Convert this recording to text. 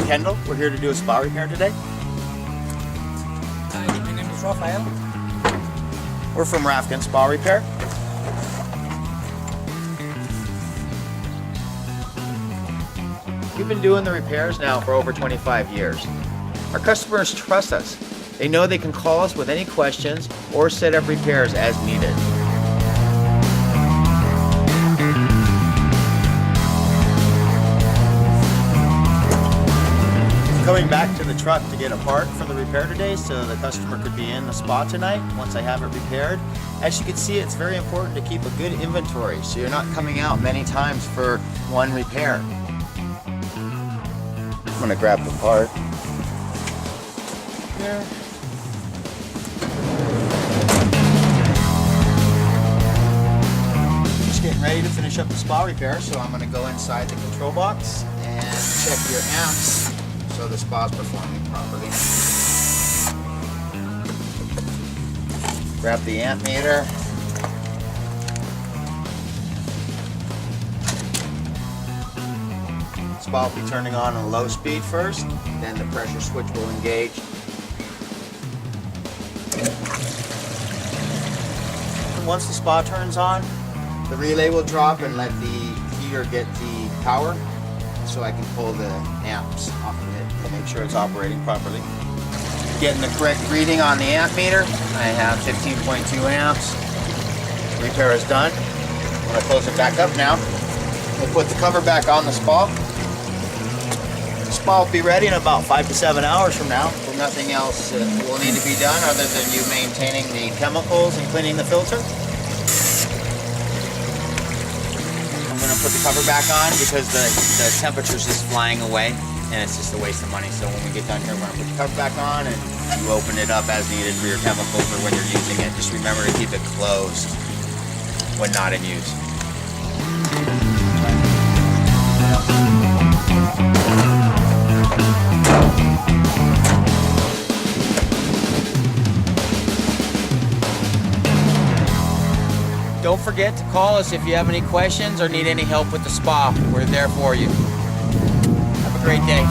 Kendal. We're here to do a spa repair today. Hi, my name is Rafael. We're from Rafken Spa Repair. We've been doing the repairs now for over 25 years. Our customers trust us. They know they can call us with any questions or set up repairs as needed. Coming back to the truck to get a part for the repair today so the customer could be in the spa tonight once I have it repaired. As you can see, it's very important to keep a good inventory so you're not coming out many times for one repair. I'm gonna grab the part here. Just getting ready to finish up the spa repair, so I'm gonna go inside the control box and check your amps so the spa's performing properly. Grab the amp meter. Spa will be turning on a low speed first, then the pressure switch will engage. Once the spa turns on, the relay will drop and let the heater get the power so I can pull the amps off of it to make sure it's operating properly. Getting the correct reading on the amp meter. I have 15.2 amps. Repair is done. I'm going to close it back up now. We'll put the cover back on the spa. The spa will be ready in about 5 to 7 hours from now. So nothing else will need to be done other than you maintaining the chemicals and cleaning the filter. I'm going to put the cover back on because the temperature's just flying away and it's just a waste of money. So when we get done here, we're going to put the cover back on and you open it up as needed for your chemicals or when you're using it. Just remember to keep it closed when not in use. Don't forget to call us if you have any questions or need any help with the spa. We're there for you. Have a great day.